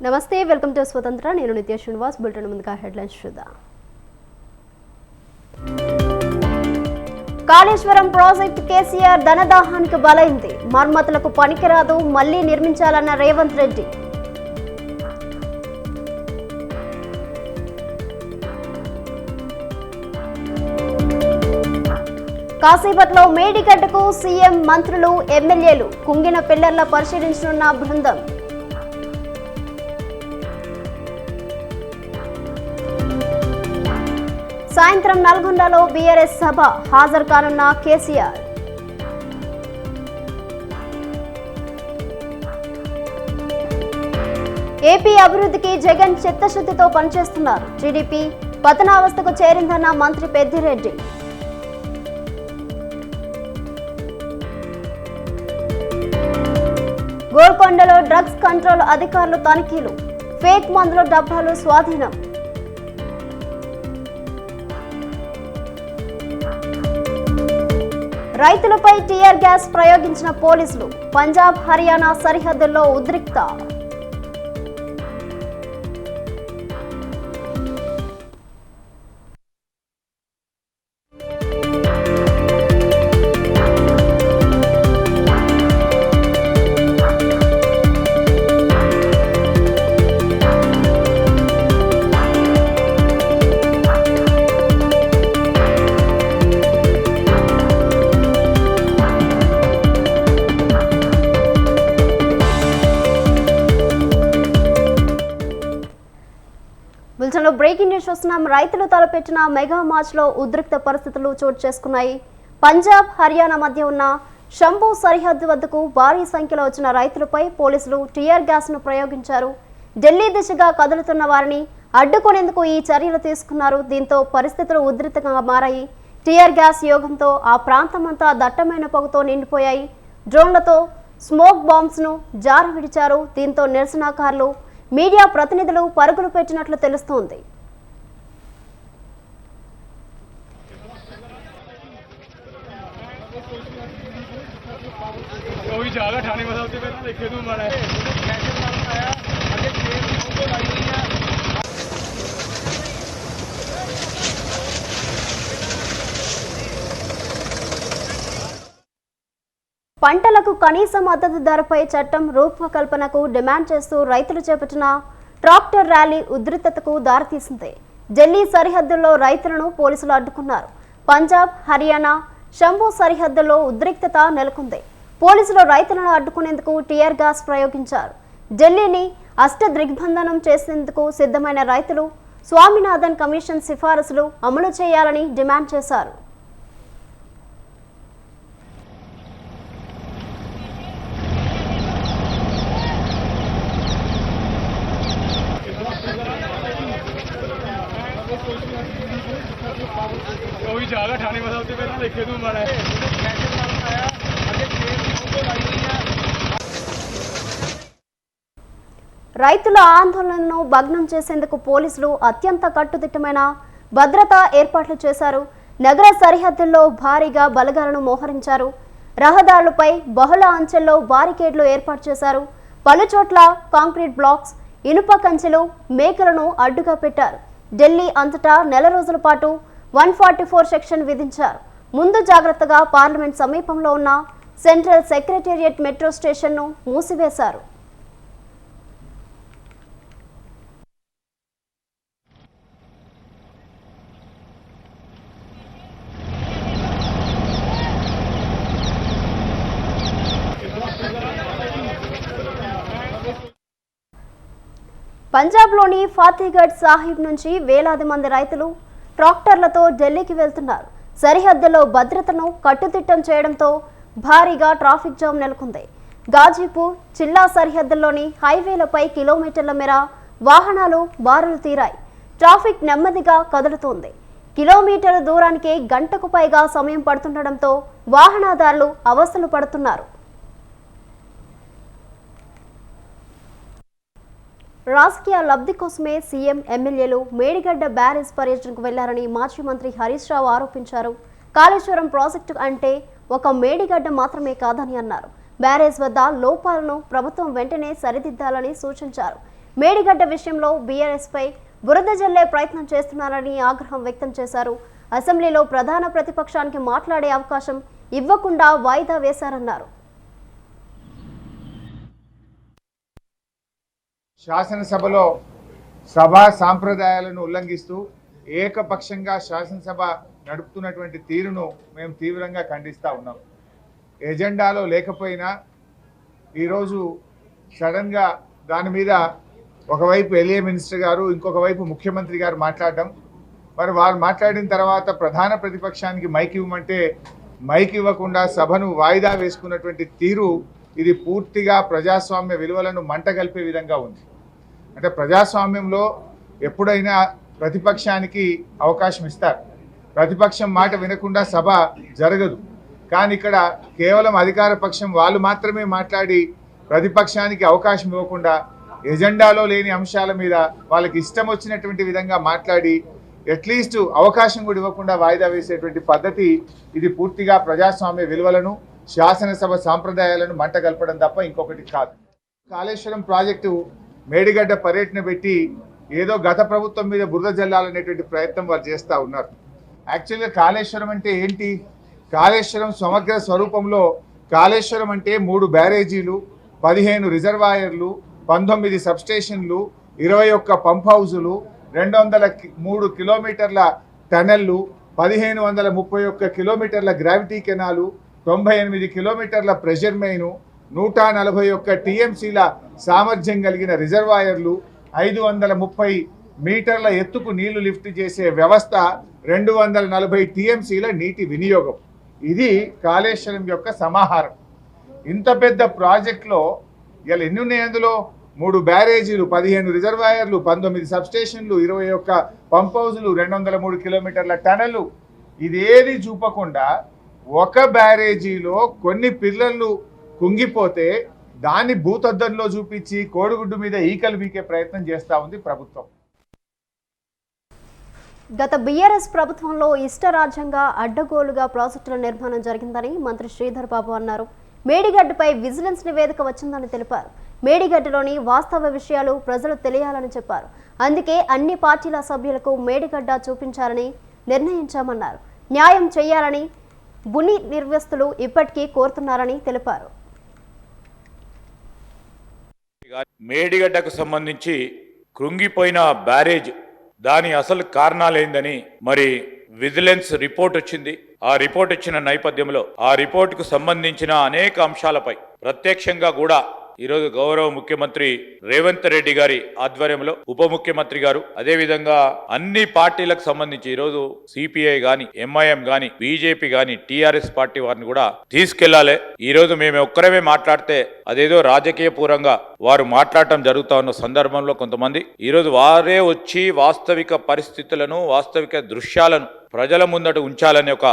నమస్తే, welcome to స్వతంత్ర. నేను నిత్య శ్రీనివాస్. బులెటిన్ ముందుగా హెడ్లైన్స్ చూద్దాం. కాళేశ్వరం ప్రాజెక్టు కేసీఆర్ ధనదాహానికి బలైంది. మర్మతులకు పనికిరాదు, మళ్లీ నిర్మించాలన్న రేవంత్ రెడ్డి. కాసేపట్లో మేడిగడ్డకు సీఎం, మంత్రులు, ఎమ్మెల్యేలు. కుంగిన పిల్లర్ల పరిశీలించనున్న బృందం. సాయంత్రం నల్గొండలో బీఆర్ఎస్ సభ, హాజరు కానున్న కేసీఆర్. ఏపీ అభివృద్ధికి జగన్ చిత్తశుద్ధితో పనిచేస్తున్నారు. టీడీపీ పతనావస్థకు చేరిందన్న మంత్రి పెద్దిరెడ్డి. గోల్కొండలో డ్రగ్స్ కంట్రోల్ అధికారులు తనిఖీలు. ఫేక్ మందుల డబ్బాలు స్వాధీనం. రైతులపై టీఆర్ గ్యాస్ ప్రయోగించిన పోలీసులు. పంజాబ్, హర్యానా సరిహద్దుల్లో ఉద్రిక్త. బ్రేకింగ్ న్యూస్ చూస్తున్నాం. రైతులు తలపెట్టిన మెగా మార్చ్ లో ఉద్రిక్త పరిస్థితులు చోటు చేసుకున్నాయి. పంజాబ్, హర్యానా మధ్య ఉన్న శంభు సరిహద్దు వద్దకు భారీ సంఖ్యలో వచ్చిన రైతులపై పోలీసులు టీఆర్ గ్యాస్ ను ప్రయోగించారు. ఢిల్లీ దిశగా కదులుతున్న వారిని అడ్డుకునేందుకు ఈ చర్యలు తీసుకున్నారు. దీంతో పరిస్థితులు ఉద్రిక్తంగా మారాయి. టీఆర్ గ్యాస్ యోగంతో ఆ ప్రాంతమంతా దట్టమైన పొగతో నిండిపోయాయి. డ్రోన్లతో స్మోక్ బాంబ్స్ ను జారవిడిచారు. దీంతో నిరసనకారులు, మీడియా ప్రతినిధులు పరుగులు పెట్టినట్లు తెలుస్తోంది. పంటలకు కనీస మద్దతు ధరపై చట్టం రూపకల్పనకు డిమాండ్ చేస్తూ రైతులు చేపట్టిన ట్రాక్టర్ ర్యాలీ ఉద్రిక్తతకు దారితీసింది. ఢిల్లీ సరిహద్దుల్లో రైతులను పోలీసులు అడ్డుకున్నారు. పంజాబ్, హర్యానా శంభు సరిహద్దుల్లో ఉద్రిక్తత నెలకొంది. పోలీసులు రైతులను అడ్డుకునేందుకు టీఆర్ గ్యాస్ ప్రయోగించారు. ఢిల్లీని అష్టదిగ్బంధనం చేసేందుకు సిద్ధమైన రైతులు స్వామినాథన్ కమిషన్ సిఫారసులు అమలు చేయాలని డిమాండ్ చేశారు. రైతుల ఆందోళనను భగ్నం చేసేందుకు పోలీసులు అత్యంత కట్టుదిట్టమైన భద్రతా ఏర్పాట్లు చేశారు. నగర సరిహద్దుల్లో భారీగా బలగాలను మోహరించారు. రహదారులపై బహుళ అంచెల్లో బారికేడ్లు ఏర్పాటు చేశారు. పలుచోట్ల కాంక్రీట్ బ్లాక్స్, ఇనుప కంచెలు, మేకలను అడ్డుగా పెట్టారు. ఢిల్లీ అంతటా నెల రోజుల పాటు 144 సెక్షన్ విధించారు. ముందు జాగ్రత్తగా పార్లమెంట్ సమీపంలో ఉన్న సెంట్రల్ సెక్రటేరియట్ మెట్రో స్టేషన్ను మూసివేశారు. పంజాబ్లోని ఫతేగఢ్ సాహిబ్ నుంచి వేలాది మంది రైతులు ట్రాక్టర్లతో ఢిల్లీకి వెళ్తున్నారు. సరిహద్దులో భద్రతను కట్టుదిట్టం చేయడంతో భారీగా ట్రాఫిక్ జామ్ నెలకొంది. గాజీపూర్ జిల్లా సరిహద్దుల్లోని హైవేలపై కిలోమీటర్ల మేర వాహనాలు బారులు తీరాయి. ట్రాఫిక్ నెమ్మదిగా కదులుతోంది. కిలోమీటర్ల దూరానికి గంటకు పైగా సమయం పడుతుండటంతో వాహనదారులు అవస్థలు పడుతున్నారు. రాజకీయ లబ్ధి కోసమే సీఎం, ఎమ్మెల్యేలు మేడిగడ్డ బ్యారేజ్ పర్యటనకు వెళ్లారని మాజీ మంత్రి హరీష్ రావు ఆరోపించారు. కాళేశ్వరం ప్రాజెక్టు అంటే ఒక మేడిగడ్డ మాత్రమే కాదని అన్నారు. బ్యారేజ్ వద్ద లోపాలను ప్రభుత్వం వెంటనే సరిదిద్దాలని సూచించారు. మేడిగడ్డ విషయంలో బీఆర్ఎస్పై బురద జల్లే ప్రయత్నం చేస్తున్నారని ఆగ్రహం వ్యక్తం చేశారు. అసెంబ్లీలో ప్రధాన ప్రతిపక్షానికి మాట్లాడే అవకాశం ఇవ్వకుండా వాయిదా వేశారన్నారు. శాసనసభలో సభా సాంప్రదాయాలను ఉల్లంఘిస్తూ ఏకపక్షంగా శాసనసభ నడుపుతున్నటువంటి తీరును మేము తీవ్రంగా ఖండిస్తూ ఉన్నాం. ఎజెండాలో లేకపోయినా ఈరోజు సడన్గా దాని మీద ఒకవైపు ఎల్ఏ మినిస్టర్ గారు, ఇంకొక వైపు ముఖ్యమంత్రి గారు మాట్లాడడం, మరి వారు మాట్లాడిన తర్వాత ప్రధాన ప్రతిపక్షానికి మైక్ ఇవ్వమంటే మైక్ ఇవ్వకుండా సభను వాయిదా వేసుకున్నటువంటి తీరు ఇది పూర్తిగా ప్రజాస్వామ్య విలువలను మంటగలిపే విధంగా ఉంది. అంటే ప్రజాస్వామ్యంలో ఎప్పుడైనా ప్రతిపక్షానికి అవకాశం ఇస్తారు, ప్రతిపక్షం మాట వినకుండా సభ జరగదు. కానీ ఇక్కడ కేవలం అధికార పక్షం వాళ్ళు మాత్రమే మాట్లాడి ప్రతిపక్షానికి అవకాశం ఇవ్వకుండా ఎజెండాలో లేని అంశాల మీద వాళ్ళకి ఇష్టం వచ్చినటువంటి విధంగా మాట్లాడి అట్లీస్ట్ అవకాశం కూడా ఇవ్వకుండా వాయిదా వేసేటువంటి పద్ధతి ఇది పూర్తిగా ప్రజాస్వామ్య విలువలను శాసనసభ సాంప్రదాయాలను మంట కలపడం తప్ప ఇంకొకటి కాదు. కాళేశ్వరం ప్రాజెక్టు మేడిగడ్డ పర్యటన పెట్టి ఏదో గత ప్రభుత్వం మీద బురద జల్లాలనేటువంటి ప్రయత్నం వారు చేస్తూ ఉన్నారు. యాక్చువల్గా కాళేశ్వరం అంటే ఏంటి? కాళేశ్వరం సమగ్ర స్వరూపంలో కాళేశ్వరం అంటే 3 బ్యారేజీలు, 15 రిజర్వాయర్లు, 19 సబ్స్టేషన్లు, 21 పంప్ హౌజులు, 203 కిలోమీటర్ల టనెల్లు, 1531 కిలోమీటర్ల గ్రావిటీ కెనాలు, 98 కిలోమీటర్ల ప్రెషర్ మెయిను, 141 టీఎంసీల సామర్థ్యం కలిగిన రిజర్వాయర్లు, 530 మీటర్ల ఎత్తుకు నీళ్లు లిఫ్ట్ చేసే వ్యవస్థ, 240 టీఎంసీల నీటి వినియోగం. ఇది కాళేశ్వరం యొక్క సమాహారం. ఇంత పెద్ద ప్రాజెక్టులో ఇలా ఎన్ని ఉన్నాయి? అందులో 3 బ్యారేజీలు, 15 రిజర్వాయర్లు, 19 సబ్స్టేషన్లు, 21 పంప్ హౌజులు, 203 కిలోమీటర్ల టనెల్లు. ఇదేది చూపకుండా ఒక బ్యారేజీలో కొన్ని పిల్లలు కుంగిపోతే దాన్ని భూతద్దంలో చూపించి కోడిగుడ్డు మీద ఈకలు బీకే ప్రయత్నం చేస్తూ ఉంది ప్రభుత్వం. గత బీఆర్ఎస్ ప్రభుత్వంలో ఇష్టరాజ్యంగా అడ్డగోలుగా ప్రాజెక్టుల నిర్మాణం జరిగిందని మంత్రి శ్రీధర్ బాబు అన్నారు. మేడిగడ్డపై విజిలెన్స్ నివేదిక వచ్చిందని తెలిపారు. మేడిగడ్డలోని వాస్తవ విషయాలు ప్రజలు తెలియాలని చెప్పారు. అందుకే అన్ని పార్టీల సభ్యులకు మేడిగడ్డ చూపించాలని నిర్ణయించామన్నారు. న్యాయం చేయాలని భూమి నిర్వాసితులు ఇప్పటికీ కోరుతున్నారని తెలిపారు. మేడిగడ్డకు సంబంధించి కృంగిపోయిన బ్యారేజ్ దాని అసలు కారణాలేందని మరి విజిలెన్స్ రిపోర్ట్ వచ్చింది. ఆ రిపోర్ట్ ఇచ్చిన నేపథ్యంలో ఆ రిపోర్టుకు సంబంధించిన అనేక అంశాలపై ప్రత్యక్షంగా కూడా ఈరోజు గౌరవ ముఖ్యమంత్రి రేవంత్ రెడ్డి గారి ఆధ్వర్యంలో ఉప ముఖ్యమంత్రి గారు, అదేవిధంగా అన్ని పార్టీలకు సంబంధించి ఈరోజు సిపిఐ గాని, ఎంఐఎం గాని, బీజేపీ గాని, టీఆర్ఎస్ పార్టీ వారిని కూడా తీసుకెళ్లాలి. ఈరోజు మేము ఒక్కరమే మాట్లాడితే అదేదో రాజకీయ పూర్వంగా వారు మాట్లాడటం జరుగుతా ఉన్న సందర్భంలో కొంతమంది ఈరోజు వారే వచ్చి వాస్తవిక పరిస్థితులను, వాస్తవిక దృశ్యాలను ప్రజల ముందట ఉంచాలనే ఒక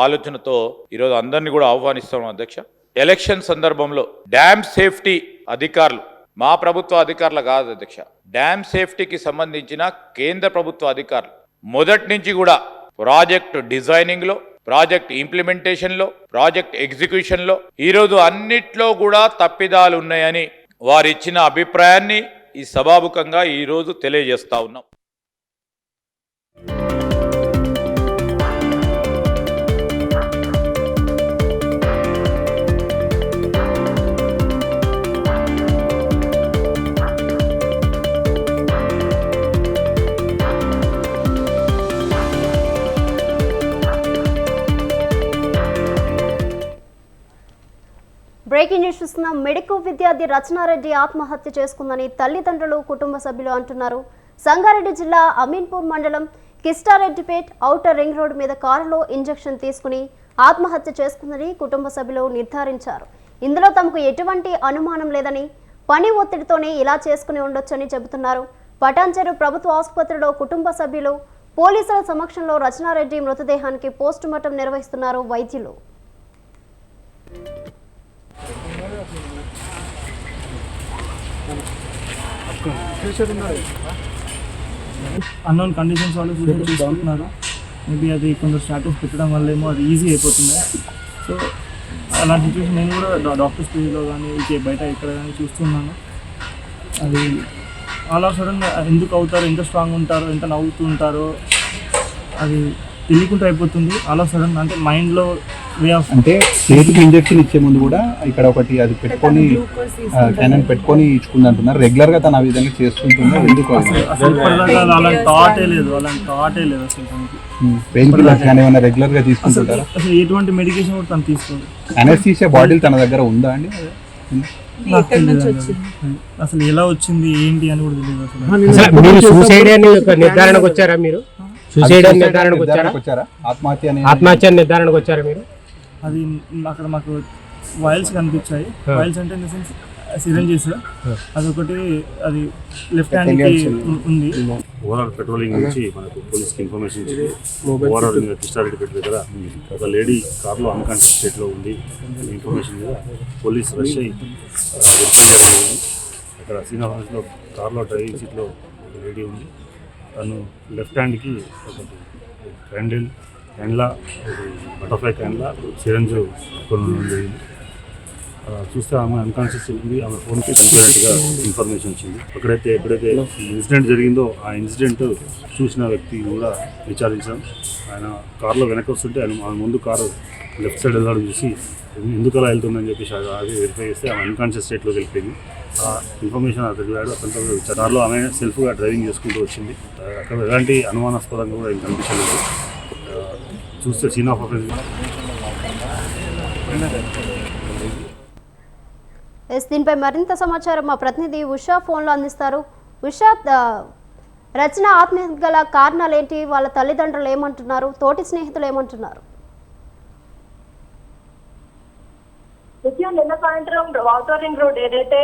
ఆలోచనతో ఈరోజు అందరినీ కూడా ఆహ్వానిస్తాం. అధ్యక్ష, ఎలక్షన్ సందర్భంలో డ్యామ్ సేఫ్టీ అధికారులు, మా ప్రభుత్వ అధికారులు కాదు అధ్యక్ష, డ్యామ్ సేఫ్టీకి సంబంధించిన కేంద్ర ప్రభుత్వ అధికారులు మొదటి నుంచి కూడా ప్రాజెక్ట్ డిజైనింగ్లో, ప్రాజెక్ట్ ఇంప్లిమెంటేషన్లో, ప్రాజెక్ట్ ఎగ్జిక్యూషన్లో ఈరోజు అన్నిట్లో కూడా తప్పిదాలు ఉన్నాయని వారిచ్చిన అభిప్రాయాన్ని ఈ సభాముఖంగా ఈరోజు తెలియజేస్తా ఉన్నాం. బ్రేకింగ్ న్యూస్ చూస్తున్నాం. మెడికల్ విద్యార్థి రచనారెడ్డి ఆత్మహత్య చేసుకుందని తల్లిదండ్రులు, కుటుంబ సభ్యులు అంటున్నారు. సంగారెడ్డి జిల్లా అమీన్పూర్ మండలం కిస్టారెడ్డిపేట్ ఔటర్ రింగ్ రోడ్డు మీద కారులో ఇంజెక్షన్ తీసుకుని ఆత్మహత్య చేసుకుందని కుటుంబ సభ్యులు నిర్ధారించారు. ఇందులో తమకు ఎటువంటి అనుమానం లేదని, పని ఒత్తిడితోనే ఇలా చేసుకుని ఉండొచ్చని చెబుతున్నారు. పటాన్చెరు ప్రభుత్వ ఆసుపత్రిలో కుటుంబ సభ్యులు, పోలీసుల సమక్షంలో రచనారెడ్డి మృతదేహానికి పోస్టుమార్టం నిర్వహిస్తున్నారు వైద్యులు. అన్నోన్ కండిషన్స్ వాళ్ళు సూసైడ్ చేసుకుంటున్నారు. మేబీ అది కొంచెం స్టాటస్ పెట్టడం వల్ల ఏమో అది ఈజీ అయిపోతుంది. సో అలాంటి సిచ్యువేషన్ నేను కూడా డాక్టర్ స్టేజ్లో కానీ బయట ఇక్కడ కానీ చూస్తున్నాను. అది ఆల్ ఆఫ్ సడన్ ఎందుకు అవుతారో, ఎంత స్ట్రాంగ్ ఉంటారో, ఎంత నవ్వుతూ ఉంటారో అది తెలియకుండా అయిపోతుంది. ఆల్ ఆఫ్ సడన్ అంటే మైండ్లో వే ఆఫ్ అంటే చేతికి ఇంజెక్షన్ ఇచ్చే ముందు కూడా ఇక్కడ ఒకటి అది పెట్టుకొని క్యానన్ పెట్టుకొని ఇచ్చుకుంది అంటున్నారు. రెగ్యులర్గా తను ఆ విధంగా చేస్తుంటున్నారు. ఎందుకు అసలు ఇప్పటిదాకా అలాంటి థాటే లేదు అసలు తనకి. పెయిన్ కిల్లర్స్ కానీ ఏమైనా రెగ్యులర్గా తీసుకుంటుంటారా? అసలు ఎటువంటి మెడికేషన్ కూడా తను తీసుకోదు. అనెస్థీషియా బాటిల్ తన దగ్గర ఉందా అండి? నాకు తెలియదు అసలు ఎలా వచ్చింది ఏంటి అని కూడా తెలియదు అసలు. అసలు మీరు సూసైడ్ అని ఒక నిర్ధారణకు వచ్చారా? మీరు సూసైడ్ అని నిర్ధారణకు వచ్చారా? ఆత్మహత్య నిర్ధారణకు వచ్చారా మీరు? అది అక్కడ మాకు వైల్స్ కనిపించాయి. వైల్స్ అంటే ఇన్ ద సెన్స్ సిరంజెస్. అదొకటి అది లెఫ్ట్ హ్యాండ్కి ఉంది. ఓవరాల్ పెట్రోలింగ్ నుంచి మనకు పోలీస్కి ఇన్ఫర్మేషన్ ఇచ్చింది. ఓవరాల్ కృష్ణారెడ్డిపేట దగ్గర ఒక లేడీ కార్లో అన్కాన్షియస్ స్టేట్లో ఉంది ఇన్ఫర్మేషన్ మీద పోలీస్ రష్ అయ్యి జరిగింది. అక్కడ సీన్ ఆఫీస్లో కార్లో డ్రైవింగ్ సీట్లో లేడీ ఉంది. తను లెఫ్ట్ హ్యాండ్కి ఒకటి హ్యాండ్లా బటర్ఫ్లై హ్యాండ్లా సిరంజ్ కొనడం జరిగింది. చూస్తే ఆమె అన్కాన్షియస్ ఉంది. ఆమె ఫోన్కి చనిపోయినట్టుగా ఇన్ఫర్మేషన్ వచ్చింది. ఎప్పుడైతే ఈ ఇన్సిడెంట్ జరిగిందో ఆ ఇన్సిడెంట్ చూసిన వ్యక్తి కూడా విచారించాం. ఆయన కార్లో వెనక్కి వస్తుంటే ఆమె ముందు కారు లెఫ్ట్ సైడ్ వెళ్ళడం చూసి ఎందుకు అలా వెళ్తుందని చెప్పేసి అది వెరిఫై చేస్తే ఆమె అన్కాన్షియస్ స్టేట్లోకి వెళ్ళిపోయింది. ఆ ఇన్ఫర్మేషన్ అతను అతనితో కార్లో ఆమె సెల్ఫ్గా డ్రైవింగ్ చేసుకుంటూ వచ్చింది. అక్కడ ఎలాంటి అనుమానాస్పదంగా కూడా ఏం కనిపించలేదు. చూస్తే సీన్ ఆఫ్ అఫెన్స్ దీనిపై మరింత సమాచారం మా ప్రతినిధి ఉషా ఫోన్లో అందిస్తారు. ఉషా, రచన ఆత్మహత్య గల కారణాలు ఏంటి? వాళ్ళ తల్లిదండ్రులు ఏమంటున్నారు? తోటి స్నేహితులు ఏమంటున్నారు? నిన్న సాయంత్రం ఔటర్ రింగ్ రోడ్ ఏదైతే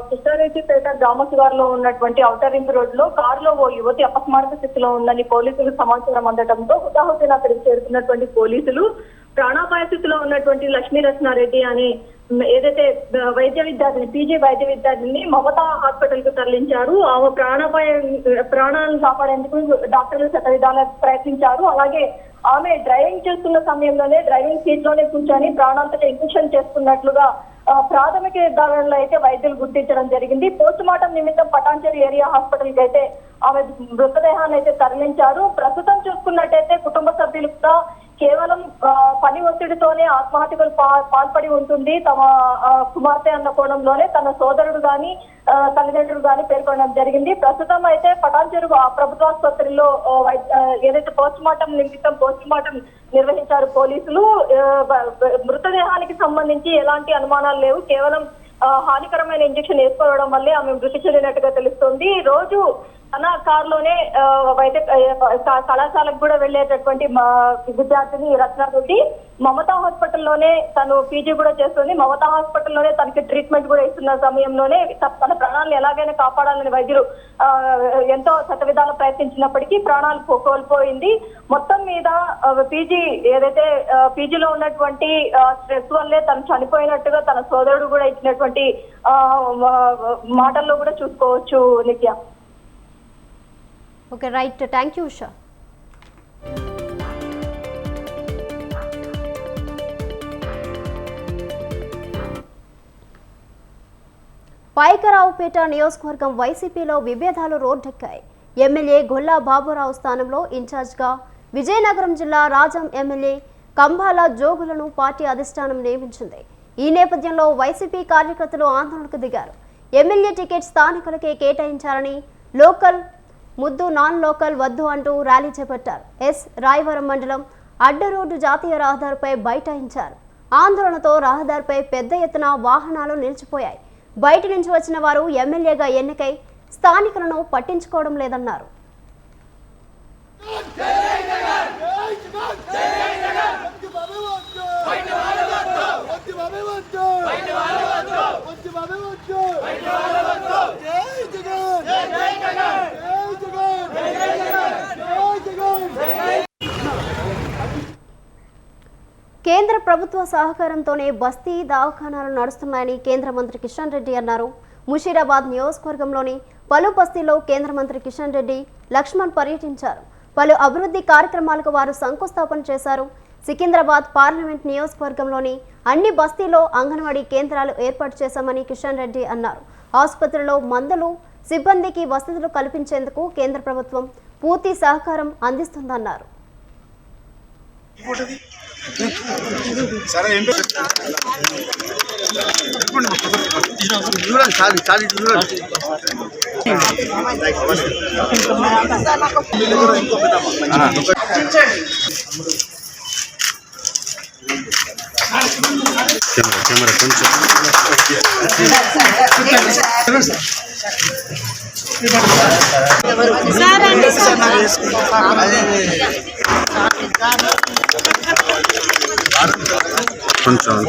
కృష్ణారెడ్డిపేట గ్రామ శివారులో ఉన్నటువంటి ఔటర్ రింగ్ రోడ్ లో కారులో ఓ యువతి అపస్మారక స్థితిలో ఉందని పోలీసులకు సమాచారం అందడంతో హుటాహుటిన అక్కడికి చేరుకున్నటువంటి పోలీసులు ప్రాణాపాయ స్థితిలో ఉన్నటువంటి లక్ష్మీ రత్నారెడ్డి అని ఏదైతే వైద్య విద్యార్థిని పీజీ వైద్య విద్యార్థిని మమతా హాస్పిటల్ కు తరలించారు. ఆమె ప్రాణాలను కాపాడేందుకు డాక్టర్లు శతవిధాల ప్రయత్నించారు. అలాగే ఆమె డ్రైవింగ్ చేస్తున్న సమయంలోనే డ్రైవింగ్ సీట్ లోనే కూర్చొని ప్రాణాంతక ఇంజెక్షన్ చేసుకున్నట్లుగా ప్రాథమిక నిర్ధారణలో అయితే వైద్యులు గుర్తించడం జరిగింది. పోస్ట్ మార్టం నిమిత్తం పటాన్చెరు ఏరియా హాస్పిటల్ కి అయితే ఆమె మృతదేహాన్ని అయితే తరలించారు. ప్రస్తుతం చూసుకున్నట్టయితే కుటుంబ సభ్యులు కూడా కేవలం పని ఒత్తిడితోనే ఆత్మహత్యకు పాల్పడి ఉంటుంది తమ కుమార్తె అన్న కోణంలోనే తన సోదరుడు గాని తల్లిదండ్రులు గాని పేర్కొనడం జరిగింది. ప్రస్తుతం అయితే పటాన్చెరు ప్రభుత్వ ఆసుపత్రిలో ఏదైతే పోస్ట్ మార్టం నిమిత్తం పోస్ట్ మార్టం నిర్వహించారు పోలీసులు. మృతదేహానికి సంబంధించి ఎలాంటి అనుమానాలు లేవు. కేవలం హానికరమైన ఇంజెక్షన్ వేసుకోవడం వల్లే ఆమె మృతి చెందినట్టుగా తెలుస్తోంది. రోజు తన కారులోనే వైద్య కళాశాలకు కూడా వెళ్లేటటువంటి విద్యార్థిని రత్నారెడ్డి మమతా హాస్పిటల్లోనే తను పీజీ కూడా చేస్తుంది. మమతా హాస్పిటల్లోనే తనకి ట్రీట్మెంట్ కూడా ఇస్తున్న సమయంలోనే తన ప్రాణాలను ఎలాగైనా కాపాడాలని వైద్యులు ఎంతో శతవిధాలు ప్రయత్నించినప్పటికీ ప్రాణాలు కోల్పోయింది. మొత్తం మీద పీజీ ఏదైతే పీజీలో ఉన్నటువంటి స్ట్రెస్ వల్లే తను చనిపోయినట్టుగా తన సోదరుడు కూడా ఇచ్చినటువంటి మాటల్లో కూడా చూసుకోవచ్చు. నిత్య. Okay, right, thank you Usha. Payakaraopeta నియోజకవర్గం వైసీపీలో విభేదాలు రోడ్డెక్కాయి. ఎమ్మెల్యే గొల్లా బాబురావు స్థానంలో ఇన్ఛార్జ్గా విజయనగరం జిల్లా రాజం ఎమ్మెల్యే కంబాల జోగులను పార్టీ అధిష్టానం నియమించింది. ఈ నేపథ్యంలో వైసీపీ కార్యకర్తలు ఆందోళనకు దిగారు. ఎమ్మెల్యే టికెట్ స్థానికులకే కేటాయించాలని, లోకల్ ముద్దు నాన్ లోకల్ వద్దు అంటూ ర్యాలీ చేపట్టారు. రాయవరం మండలం అడ్డ రోడ్డు జాతీయ రహదారిపై బైఠాయించారు. ఆందోళనతో రహదారిపై పెద్ద ఎత్తున వాహనాలు నిలిచిపోయాయి. బయట నుంచి వచ్చిన వారు ఎమ్మెల్యేగా ఎన్నికై స్థానికులను పట్టించుకోవడం లేదన్నారు. కేంద్ర ప్రభుత్వ సహకారంతోనే బస్తీ దవాఖానాలు నడుస్తున్నాయని కేంద్ర మంత్రి కిషన్ రెడ్డి అన్నారు. ముషీరాబాద్ నియోజకవర్గంలోని పలు బస్తీల్లో కేంద్ర మంత్రి కిషన్ రెడ్డి, లక్ష్మణ్ పర్యటించారు. పలు అభివృద్ధి కార్యక్రమాలకు వారు శంకుస్థాపన చేశారు. సికింద్రాబాద్ పార్లమెంట్ నియోజకవర్గంలోని అన్ని బస్తీల్లో అంగన్వాడీ కేంద్రాలు ఏర్పాటు చేశామని కిషన్ రెడ్డి అన్నారు. ఆసుపత్రిలో మందులు, సిబ్బందికి వసతులు కల్పించేందుకు కేంద్ర ప్రభుత్వం పూర్తి సహకారం అందిస్తుందన్నారు. కెమెరా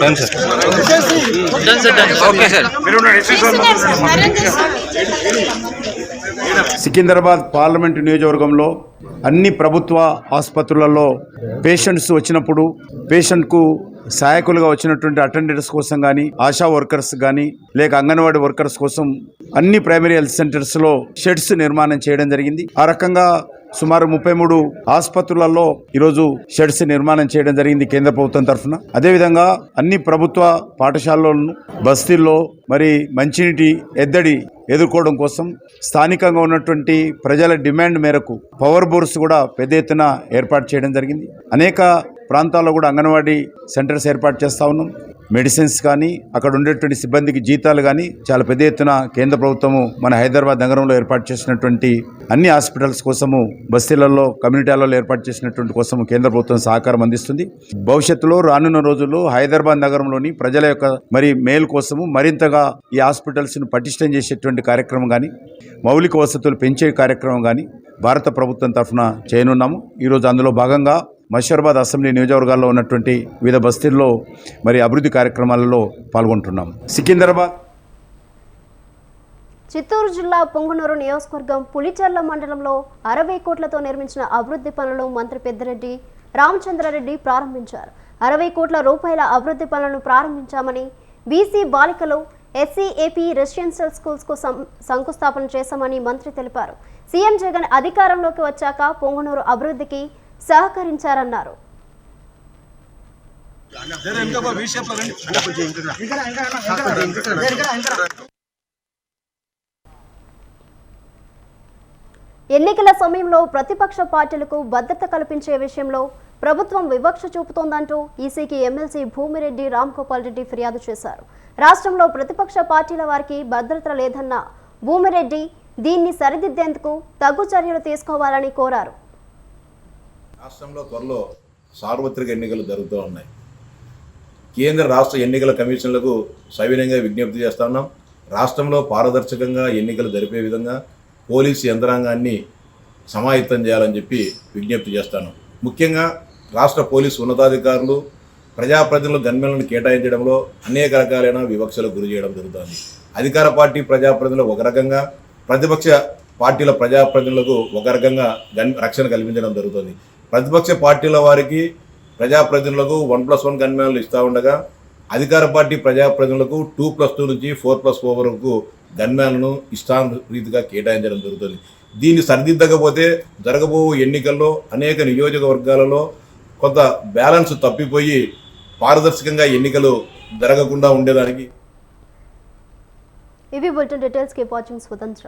కొంచెం సికింద్రాబాద్ పార్లమెంటు నియోజకవర్గంలో అన్ని ప్రభుత్వ ఆసుపత్రులలో పేషెంట్స్ వచ్చినప్పుడు పేషెంట్కు సహాయకులుగా వచ్చినటువంటి అటెండర్స్ కోసం కానీ ఆశా వర్కర్స్ కానీ లేక అంగన్వాడీ వర్కర్స్ కోసం అన్ని ప్రైమరీ హెల్త్ సెంటర్స్లో షెడ్స్ నిర్మాణం చేయడం జరిగింది. ఆ రకంగా సుమారు 33 ఆసుపత్రులలో ఈరోజు షెడ్స్ నిర్మాణం చేయడం జరిగింది కేంద్ర ప్రభుత్వం తరఫున. అదేవిధంగా అన్ని ప్రభుత్వ పాఠశాలలను బస్తీల్లో మరి మంచినీటి ఎద్దడి ఎదుర్కోవడం కోసం స్థానికంగా ఉన్నటువంటి ప్రజల డిమాండ్ మేరకు పవర్ బోర్స్ కూడా పెద్ద ఎత్తున ఏర్పాటు చేయడం జరిగింది. అనేక ప్రాంతాల్లో కూడా అంగన్వాడీ సెంటర్స్ ఏర్పాటు చేస్తూ ఉన్నాం. మెడిసిన్స్ కానీ అక్కడ ఉండేటువంటి సిబ్బందికి జీతాలు కానీ చాలా పెద్ద ఎత్తున కేంద్ర ప్రభుత్వము మన హైదరాబాద్ నగరంలో ఏర్పాటు చేసినటువంటి అన్ని హాస్పిటల్స్ కోసము బస్తీలలో కమ్యూనిటీలలో ఏర్పాటు చేసినటువంటి కోసము కేంద్ర ప్రభుత్వం సహకారం అందిస్తుంది. భవిష్యత్తులో రానున్న రోజుల్లో హైదరాబాద్ నగరంలోని ప్రజల యొక్క మరి మేలు కోసము మరింతగా ఈ హాస్పిటల్స్ను పటిష్టం చేసేటువంటి కార్యక్రమం కానీ మౌలిక వసతులు పెంచే కార్యక్రమం కానీ భారత ప్రభుత్వం తరఫున చేయనున్నాము. ఈరోజు అందులో భాగంగా మషీరాబాద్ అసెంబ్లీ నియోజకవర్గాల్లో ఉన్నటువంటి వివిధ బస్తీల్లో మరి అభివృద్ధి కార్యక్రమాలలో పాల్గొంటున్నాం. సికింద్రాబాద్ చిత్తూరు జిల్లా పొంగునూరు నియోజకవర్గం పులిచెర్ల మండలంలో 60 కోట్లతో నిర్మించిన అభివృద్ధి పనులను మంత్రి పెద్దిరెడ్డి రామచంద్రారెడ్డి ప్రారంభించారు. 60 కోట్ల రూపాయల అభివృద్ధి పనులను ప్రారంభించామని బీసీ బాలికలు ఎస్సీ ఏపీ రెసిడెన్షియల్ స్కూల్స్కు శంకుస్థాపన చేశామని మంత్రి తెలిపారు. సీఎం జగన్ అధికారంలోకి వచ్చాక పొంగునూరు అభివృద్ధికి సహకరించారన్నారు. ఎన్నికల సమయంలో ప్రతిపక్ష పార్టీలకు భద్రత కల్పించే విషయంలో ప్రభుత్వం వివక్ష చూపుతోందంటూ ఈసీకి ఎమ్మెల్సీ భూమిరెడ్డి రామ్గోపాల్ రెడ్డి ఫిర్యాదు చేశారు. రాష్ట్రంలో ప్రతిపక్ష పార్టీల వారికి భద్రత లేదన్న భూమిరెడ్డి దీన్ని సరిదిద్దేందుకు తగు చర్యలు తీసుకోవాలని కోరారు. రాష్ట్రంలో త్వరలో సార్వత్రిక ఎన్నికలు జరుగుతూ ఉన్నాయి. కేంద్ర రాష్ట్ర ఎన్నికల కమిషన్లకు సవినయంగా విజ్ఞప్తి చేస్తా ఉన్నాం. రాష్ట్రంలో పారదర్శకంగా ఎన్నికలు జరిపే విధంగా పోలీసు యంత్రాంగాన్ని సమాయత్తం చేయాలని చెప్పి విజ్ఞప్తి చేస్తాను. ముఖ్యంగా రాష్ట్ర పోలీసు ఉన్నతాధికారులు ప్రజాప్రతినిధులు గన్మెన్లను కేటాయించడంలో అనేక రకాలైన వివక్షలకు గురి చేయడం జరుగుతుంది. అధికార పార్టీ ప్రజాప్రతినిధులు ఒక రకంగా, ప్రతిపక్ష పార్టీల ప్రజాప్రతినిధులకు ఒక రకంగా రక్షణ కల్పించడం జరుగుతుంది. ప్రతిపక్ష పార్టీల వారికి ప్రజాప్రతినిధులకు 1+1 గన్మెన్లు ఇస్తూ ఉండగా అధికార పార్టీ ప్రజాప్రతినిధులకు 2+2 నుంచి 4+4 వరకు గన్మెన్లను ఇష్టారీతిగా కేటాయించడం జరుగుతుంది. దీన్ని సరిదిద్దకపోతే జరగబో ఎన్నికల్లో అనేక నియోజకవర్గాలలో కొంత బ్యాలెన్స్ తప్పిపోయి పారదర్శకంగా ఎన్నికలు జరగకుండా ఉండేదానికి ఇవి బులెటిన్ డీటెయిల్స్. కీప్ వాచింగ్ స్వతంత్ర.